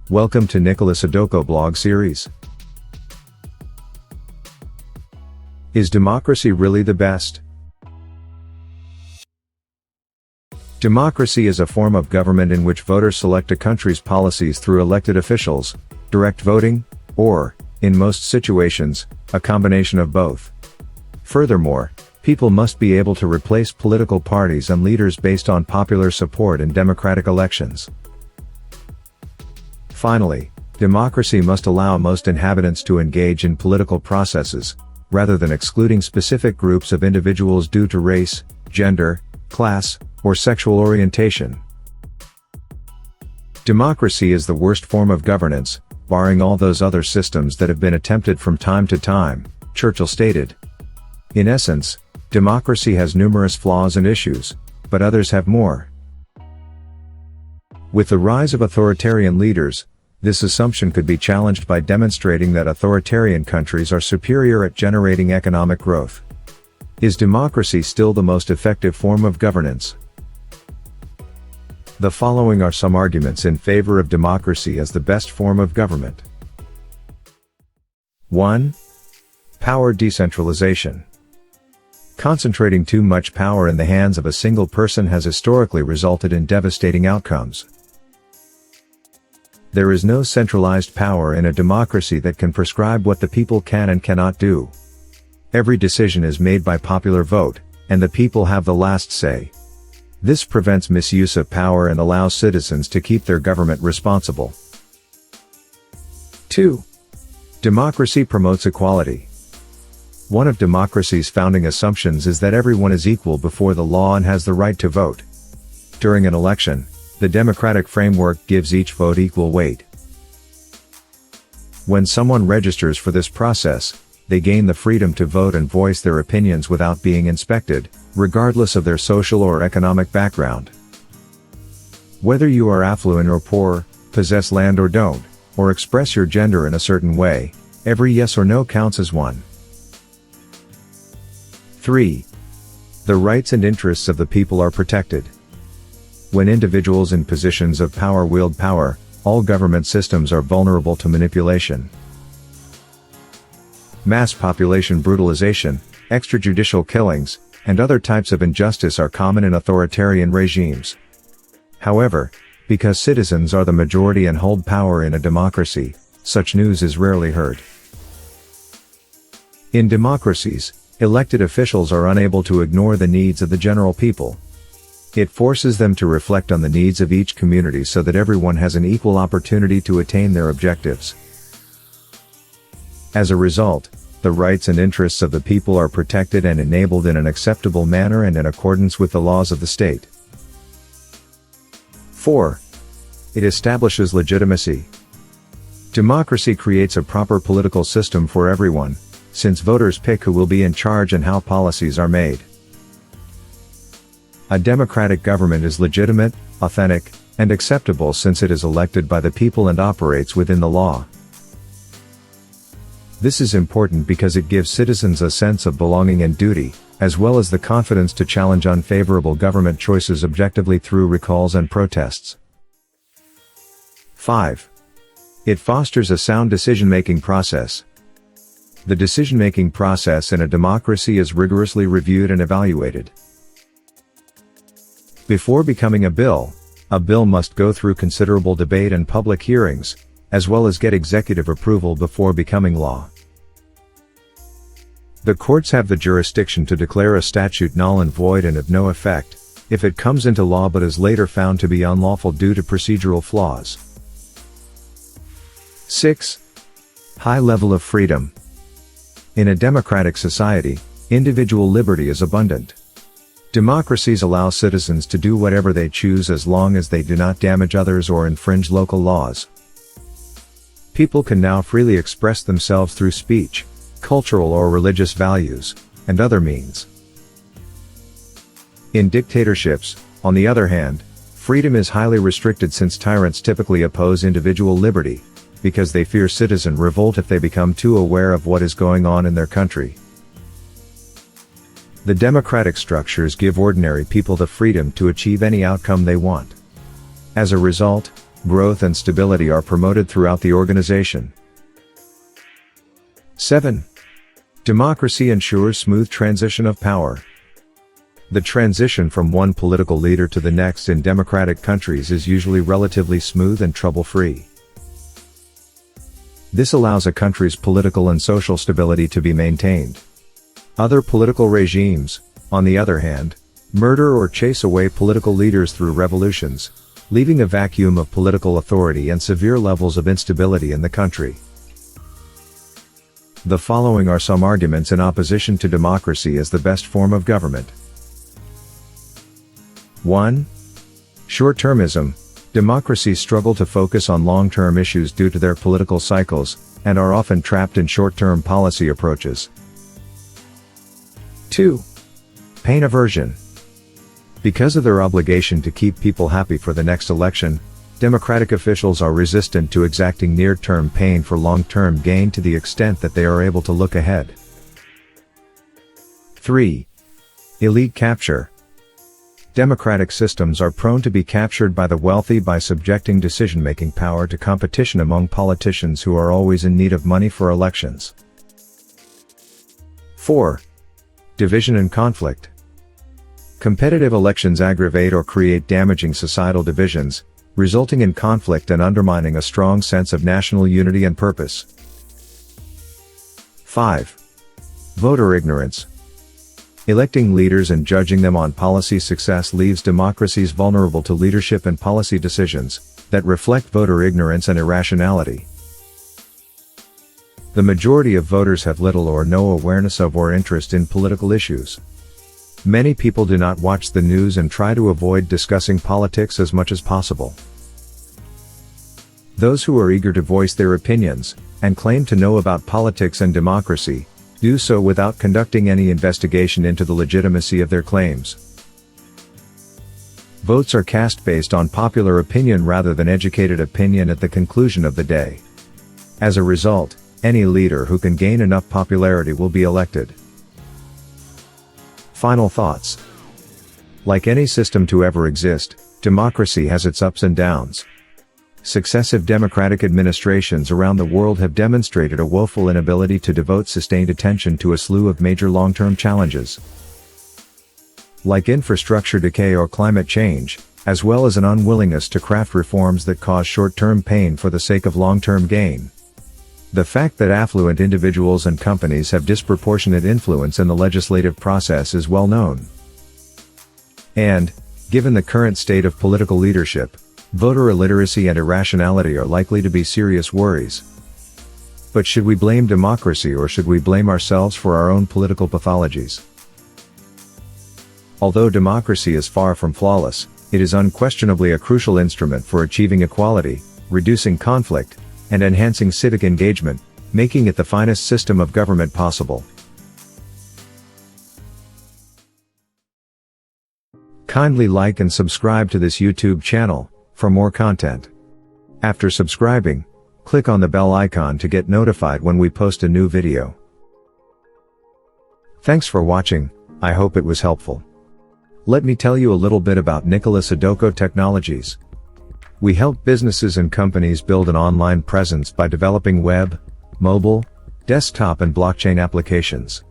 Welcome to Nicholas Adoko blog series. Is democracy really the best? Democracy is a form of government in which voters select a country's policies through elected officials, direct voting, or, in most situations, a combination of both. Furthermore, people must be able to replace political parties and leaders based on popular support in democratic elections. Finally, democracy must allow most inhabitants to engage in political processes, rather than excluding specific groups of individuals due to race, gender, class, or sexual orientation. Democracy is the worst form of governance, barring all those other systems that have been attempted from time to time, Churchill stated. In essence, democracy has numerous flaws and issues, but others have more. With the rise of authoritarian leaders, this assumption could be challenged by demonstrating that authoritarian countries are superior at generating economic growth. Is democracy still the most effective form of governance? The following are some arguments in favor of democracy as the best form of government. 1. Power decentralization. Concentrating too much power in the hands of a single person has historically resulted in devastating outcomes. There is no centralized power in a democracy that can prescribe what the people can and cannot do. Every decision is made by popular vote, and the people have the last say. This prevents misuse of power and allows citizens to keep their government responsible. 2. Democracy promotes equality. One of democracy's founding assumptions is that everyone is equal before the law and has the right to vote. During an election, the democratic framework gives each vote equal weight. When someone registers for this process, they gain the freedom to vote and voice their opinions without being inspected, regardless of their social or economic background. Whether you are affluent or poor, possess land or don't, or express your gender in a certain way, every yes or no counts as one. 3. The rights and interests of the people are protected. When individuals in positions of power wield power, all government systems are vulnerable to manipulation. Mass population brutalization, extrajudicial killings, and other types of injustice are common in authoritarian regimes. However, because citizens are the majority and hold power in a democracy, such news is rarely heard. In democracies, elected officials are unable to ignore the needs of the general people. It forces them to reflect on the needs of each community so that everyone has an equal opportunity to attain their objectives. As a result, the rights and interests of the people are protected and enabled in an acceptable manner and in accordance with the laws of the state. 4. It establishes legitimacy. Democracy creates a proper political system for everyone, since voters pick who will be in charge and how policies are made. A democratic government is legitimate, authentic, and acceptable since it is elected by the people and operates within the law. This is important because it gives citizens a sense of belonging and duty, as well as the confidence to challenge unfavorable government choices objectively through recalls and protests. 5. It fosters a sound decision-making process. The decision-making process in a democracy is rigorously reviewed and evaluated. Before becoming a bill must go through considerable debate and public hearings, as well as get executive approval before becoming law. The courts have the jurisdiction to declare a statute null and void and of no effect, if it comes into law but is later found to be unlawful due to procedural flaws. 6. High level of freedom. In a democratic society, individual liberty is abundant. Democracies allow citizens to do whatever they choose as long as they do not damage others or infringe local laws. People can now freely express themselves through speech, cultural or religious values, and other means. In dictatorships, on the other hand, Freedom is highly restricted since tyrants typically oppose individual liberty, because they fear citizen revolt if they become too aware of what is going on in their country. The democratic structures give ordinary people the freedom to achieve any outcome they want. As a result, growth and stability are promoted throughout the organization. 7. Democracy ensures smooth transition of power. The transition from one political leader to the next in democratic countries is usually relatively smooth and trouble-free. This allows a country's political and social stability to be maintained. Other political regimes, on the other hand, murder or chase away political leaders through revolutions, leaving a vacuum of political authority and severe levels of instability in the country. The following are some arguments in opposition to democracy as the best form of government. 1. Short-termism. Democracies struggle to focus on long-term issues due to their political cycles, and are often trapped in short-term policy approaches. 2. Pain aversion. Because of their obligation to keep people happy for the next election, democratic officials are resistant to exacting near-term pain for long-term gain to the extent that they are able to look ahead. 3. Elite capture. Democratic systems are prone to be captured by the wealthy by subjecting decision-making power to competition among politicians who are always in need of money for elections. 4. Division and conflict. Competitive elections aggravate or create damaging societal divisions, resulting in conflict and undermining a strong sense of national unity and purpose. 5. Voter ignorance. Electing leaders and judging them on policy success leaves democracies vulnerable to leadership and policy decisions that reflect voter ignorance and irrationality. The majority of voters have little or no awareness of or interest in political issues. Many people do not watch the news and try to avoid discussing politics as much as possible. Those who are eager to voice their opinions, and claim to know about politics and democracy, do so without conducting any investigation into the legitimacy of their claims. Votes are cast based on popular opinion rather than educated opinion at the conclusion of the day. As a result, any leader who can gain enough popularity will be elected. Final thoughts. Like any system to ever exist, democracy has its ups and downs. Successive democratic administrations around the world have demonstrated a woeful inability to devote sustained attention to a slew of major long-term challenges, like infrastructure decay or climate change, as well as an unwillingness to craft reforms that cause short-term pain for the sake of long-term gain. The fact that affluent individuals and companies have disproportionate influence in the legislative process is well known. And, given the current state of political leadership, voter illiteracy and irrationality are likely to be serious worries. But should we blame democracy or should we blame ourselves for our own political pathologies? Although democracy is far from flawless, it is unquestionably a crucial instrument for achieving equality, reducing conflict, and enhancing civic engagement, making it the finest system of government possible. Kindly like and subscribe to this YouTube channel for more content. After subscribing, click on the bell icon to get notified when we post a new video. Thanks for watching, I hope it was helpful. Let me tell you a little bit about Nikola Sadoko Technologies. We help businesses and companies build an online presence by developing web, mobile, desktop and blockchain applications.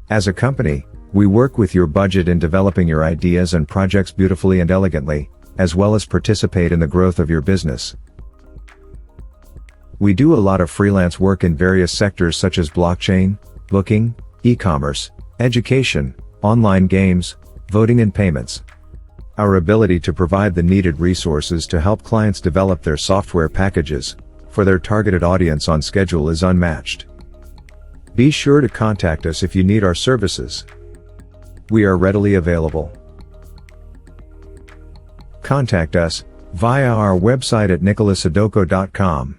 As a company, we work with your budget in developing your ideas and projects beautifully and elegantly, as well as participate in the growth of your business. We do a lot of freelance work in various sectors such as blockchain, booking, e-commerce, education, online games, voting and payments. Our ability to provide the needed resources to help clients develop their software packages for their targeted audience on schedule is unmatched. Be sure to contact us if you need our services. We are readily available. Contact us via our website at nikolasadoko.com.